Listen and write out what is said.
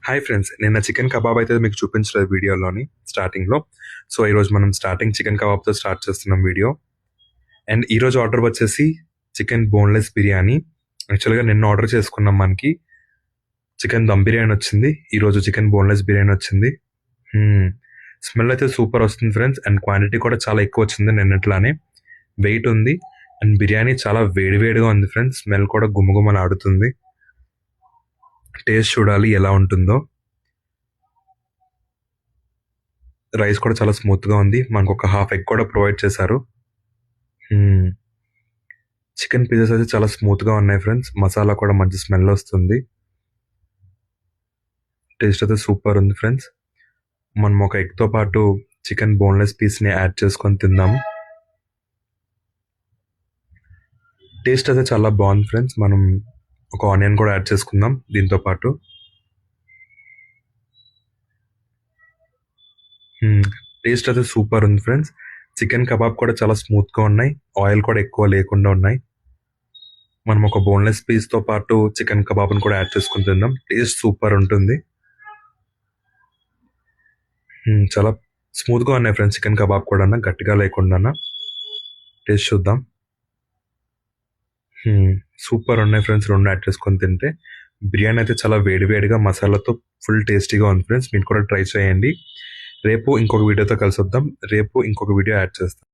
Hi friends, నిన్న chicken kebab అయితే మీకు చూపించలేదు వీడియోలోని స్టార్టింగ్లో. సో ఈరోజు మనం చికెన్ కబాబ్తో స్టార్ట్ చేస్తున్నాం వీడియో. అండ్ ఈరోజు ఆర్డర్ వచ్చేసి చికెన్ బోన్లెస్ బిర్యానీ. యాక్చువల్గా నిన్న ఆర్డర్ చేసుకున్నాం, మనకి చికెన్ దమ్ బిర్యానీ వచ్చింది, ఈరోజు చికెన్ బోన్లెస్ బిర్యానీ వచ్చింది. స్మెల్ అయితే సూపర్ వస్తుంది ఫ్రెండ్స్, అండ్ క్వాంటిటీ కూడా చాలా ఎక్కువ వచ్చింది నిన్నట్లానే. వెయిట్ ఉంది అండ్ బిర్యానీ చాలా వేడివేడిగా ఉంది ఫ్రెండ్స్. స్మెల్ కూడా గుమగుమలాడుతుంది. టేస్ట్ చూడాలి ఎలా ఉంటుందో. రైస్ కూడా చాలా స్మూత్గా ఉంది. మనకు ఒక హాఫ్ ఎగ్ కూడా ప్రొవైడ్ చేశారు. చికెన్ పీసెస్ అయితే చాలా స్మూత్గా ఉన్నాయి ఫ్రెండ్స్. మసాలా కూడా మంచి స్మెల్ వస్తుంది. టేస్ట్ అయితే సూపర్ ఉంది ఫ్రెండ్స్. మనం ఒక ఎగ్తో పాటు చికెన్ బోన్లెస్ పీస్ని యాడ్ చేసుకొని తిందాము. టేస్ట్ అయితే చాలా బాగుంది ఫ్రెండ్స్. మనం ఒక ఆనియన్ కూడా యాడ్ చేసుకుందాం దీంతో పాటు. టేస్ట్ అయితే సూపర్ ఉంది ఫ్రెండ్స్. చికెన్ కబాబ్ కూడా చాలా స్మూత్గా ఉన్నాయి, ఆయిల్ కూడా ఎక్కువ లేకుండా ఉన్నాయి. మనం ఒక బోన్లెస్ పీస్తో పాటు చికెన్ కబాబ్ని కూడా యాడ్ చేసుకుని తిందాం. టేస్ట్ సూపర్ ఉంటుంది. చాలా స్మూత్గా ఉన్నాయి ఫ్రెండ్స్. చికెన్ కబాబ్ కూడా గట్టిగా లేకుండా. టేస్ట్ చూద్దాం. సూపర్ ఉన్నాయి ఫ్రెండ్స్. రెండు యాడ్ చేసుకొని తింటే బిర్యానీ అయితే చాలా వేడివేడిగా మసాలాతో ఫుల్ టేస్టీగా ఉంది ఫ్రెండ్స్. మీరు కూడా ట్రై చేయండి. రేపు ఇంకొక వీడియోతో కలిసి వద్దాం. రేపు ఇంకొక వీడియో యాడ్ చేస్తాం.